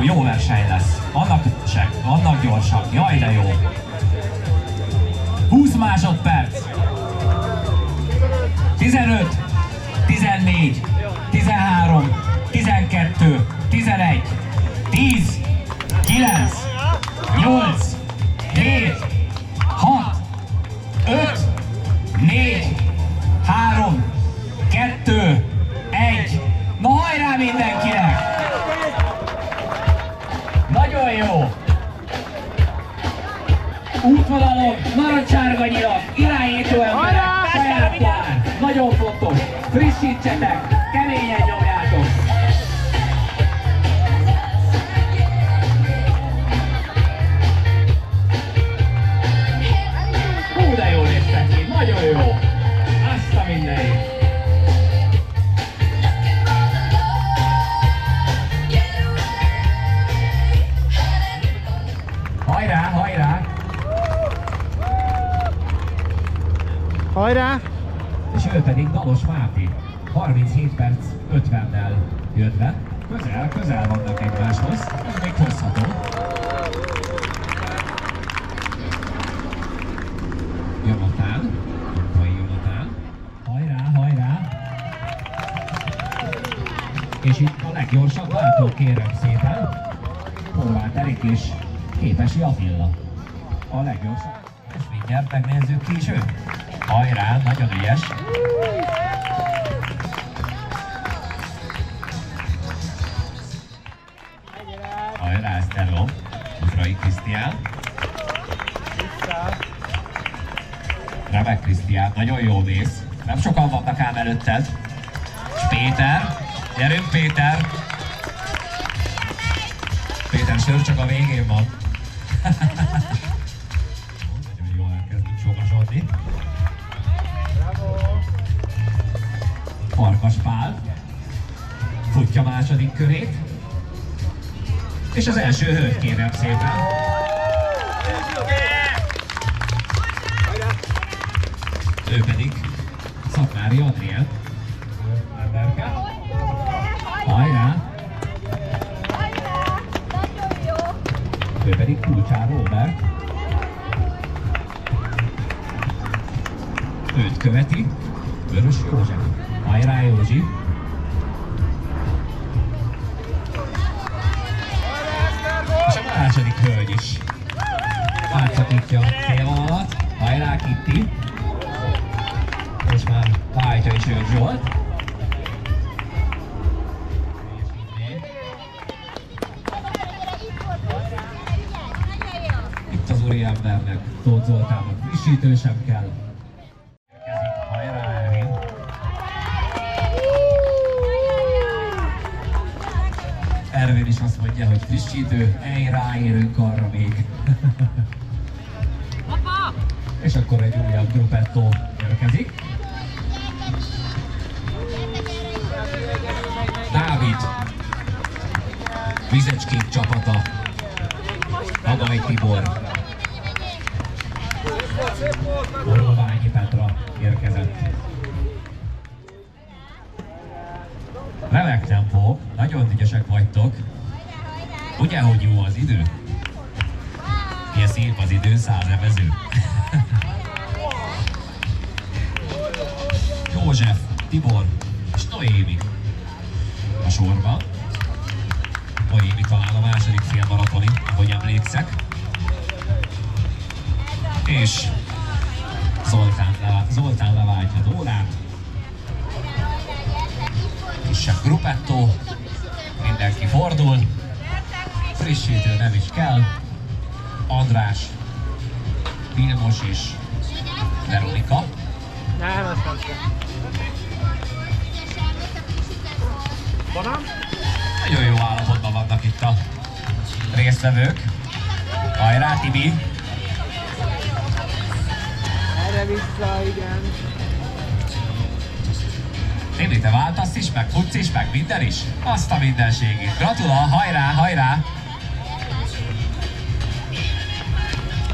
jó verseny lesz. Vannak gyorsak. Jaj, de jó. 20 másodperc. 15, 14, 13, 12, 11, 10, 9, 8, 7, 6, 5, 4, 3, 2, 1. Na hajrá mindenkinek! Nagyon jó! Útvonalon, narancssárga nyilat, irányító emberek, saját plán, nagyon fontos, frissítsetek, keményen nyomjátok! Hú, de jól néztek ki, nagyon jó! Azt a mindenit! Hajrá, hajrá! Hajrá! És ő pedig Dalos Máté, 37 perc 50-nel jött be. Közel vannak egymáshoz, ez még hozható. Jonatán, hajrá, hajrá! És itt a leggyorsabb váltó, kérem szépen, Horváth Erik és Képesi Attila. A leggyorsabb. És mindjárt megnézzük ki is őt. Hajrá, nagyon ügyes! Hajrá, Esztergom! Uzsrai Krisztián! Remek Krisztián, nagyon jó mész. Nem sokan vannak ám előtted. És Péter! Gyerünk Péter! Péter sör csak a végén van. Nagyon jól elkezdünk sokasodni. Farkas Pál futja második körét, és az első hölgy, kérem szépen. Ő pedig Szatmári Adrián. Hajrá! Ő pedig Kulcsár Róbert. Őt követi Vörös József. Hajrá Józsi! És a második hölgy is átszakítja félvonalat. Hajrá Kitti! És már váltja is őt Zsolt. Itt az úriembernek, Tóth Zoltánnak frissítő sem kell. Hajrá Ervin! Ervin is azt mondja, hogy frissítő, ráérünk arra még. És akkor egy újabb gruppetto érkezik. Dávid, Vizecskék csapata, Hagai Tibor, Orloványi Petra érkezett. Remek tempó, nagyon ügyesek vagytok. Ugye, hogy jó az idő? Milyen szép az idő, 100 evező. József, Tibor és Noémi a sorban. Noémi talán a második félmaratoni, ahogy emlékszek. És Zoltán leváltja Dórát. Kisebb gruppetto, mindenki fordul. Frissítő nem is kell. András, Vilmos és Veronika. Nem, azt nem kell. Nagyon jó állapotban vannak itt a résztvevők. Hajrá Tibi! Erre vissza, igen. Tibi, te váltasz is, meg futsz is, meg minden is? Azt a mindenségét. Gratula, hajrá, hajrá!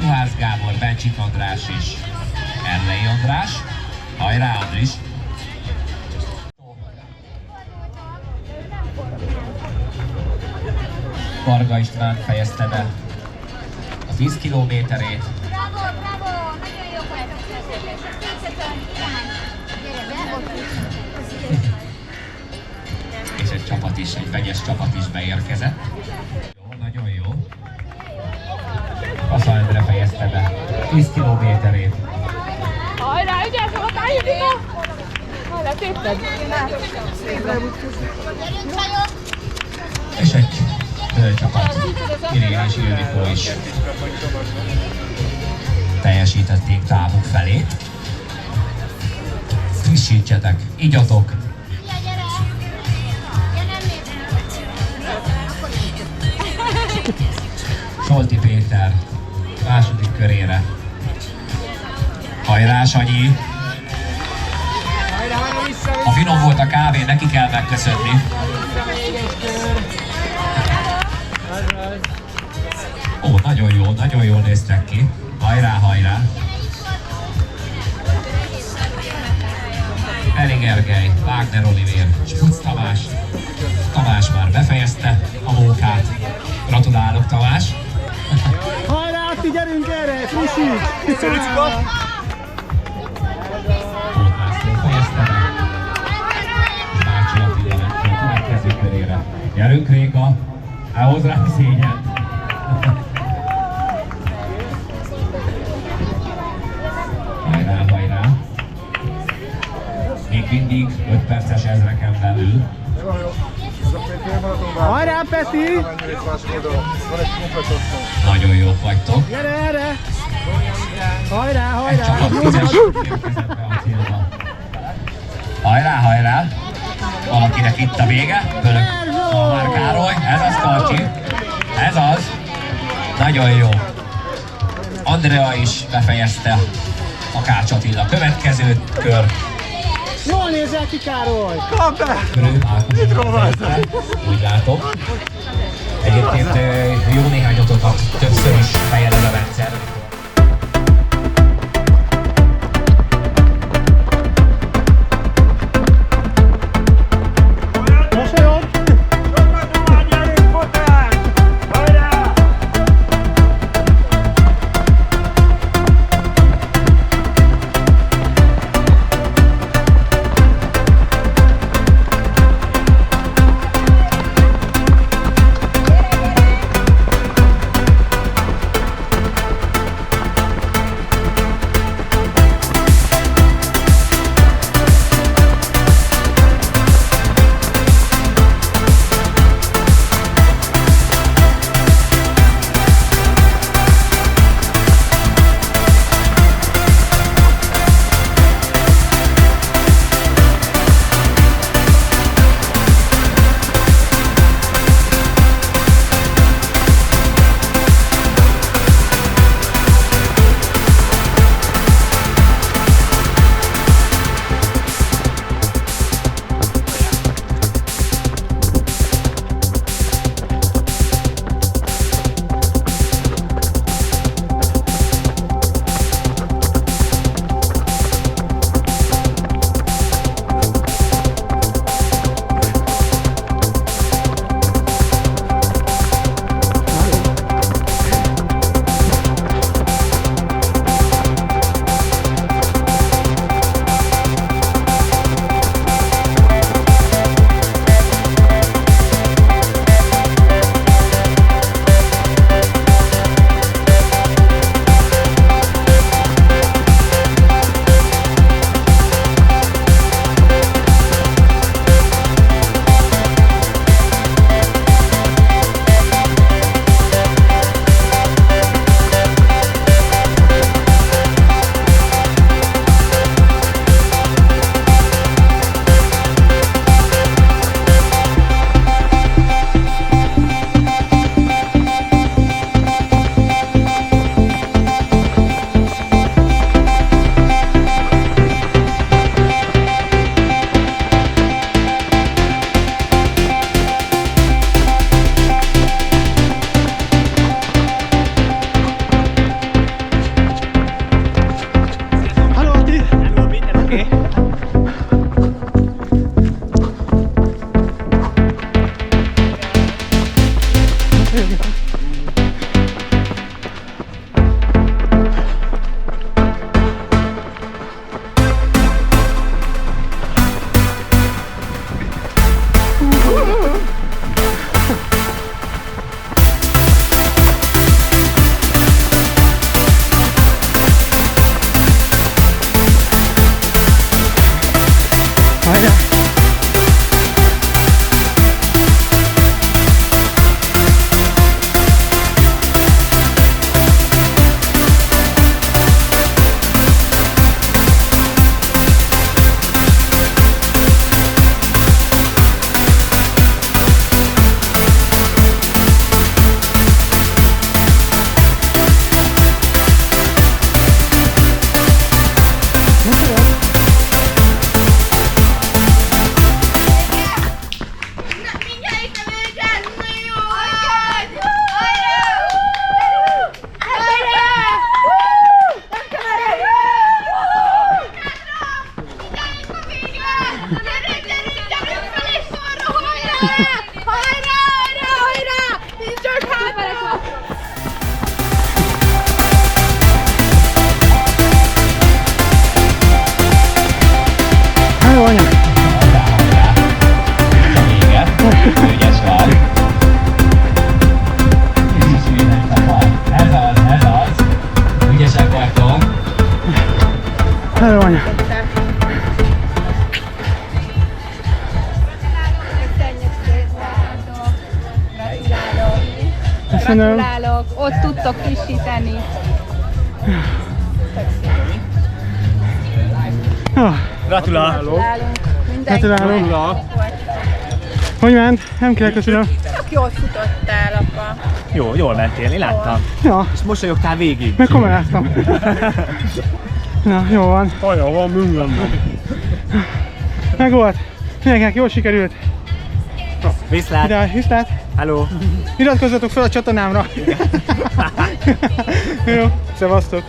Juhász Gábor, Bencsik András és Ellei András. Hajrá, Andris! Varga István fejezte be a 10 kilométerét. Bravo, bravo! Nagyon jó voltak. És egy csapat is, egy vegyes csapat is beérkezett. Jó, nagyon jó. Kassa Endre fejezte be 10 kilométerét. Hajrá, ügyes volt, állj! Hajrá, tépted! És egy csapat, Irén és Ildikó is teljesítették távuk felé. Frissítsetek, igyatok! Solti Péter második körére. Hajrá, Sanyi! Ha finom volt a kávé, neki kell megköszönni. Ó, nagyon jól néztek ki. Hajrá, hajrá! Eri Gergely, Wagner Olivér, Sputz Tamás. Tamás már befejezte a munkát. Gratulálok, Tamás! Hajrá, Atti, gyerünk erre! Frissíts! Tóth László fejezte be. Bácsi Attila ment ki a következő körére. Gyerünk, Réka! Elhoz rám szégyent! Hajrá, hajrá! Még mindig 5 perces ezreken belül. Hajrá, Peti! Nagyon jók vagytok. Gyere erre! Hajrá, Egy hajrá! csapat 10-es érkezett be a célba. Hajrá, hajrá! Valakinek itt a vége. Pölök a Már Károly. Ez az, Karcsi. Ez az. Nagyon jó. Andrea is befejezte a Kács Attila. Következő kör. Jól nézel ki, Károly! Úgy látom. Egyébként jó néhány otokat többször is fejelez a rendszer. Gyerünk fel és sorra, hajrá! Hajrá, hajrá, hajrá! Nincs csak hátra! Hello, anya! Vége. Ügyes vagy. Ez az. Ügyesek vagytok. Hello, anya! Köszönöm. Gratulálok, ott tudtok frissíteni. Gratulálok. Gratulálunk. Hogy ment? Nem kell köszönöm. Csak jól futottál, apa. Jó, jól mentél, én láttam. Ja, És mosolyogtál végig. meg kameráztam. Na, jó van. Haja van mindenben. Meg volt. Mindenkinek jól sikerült. Viszlát. Viszlát. Hello. Iratkozzatok fel a csatornámra. Jó, szevasztok.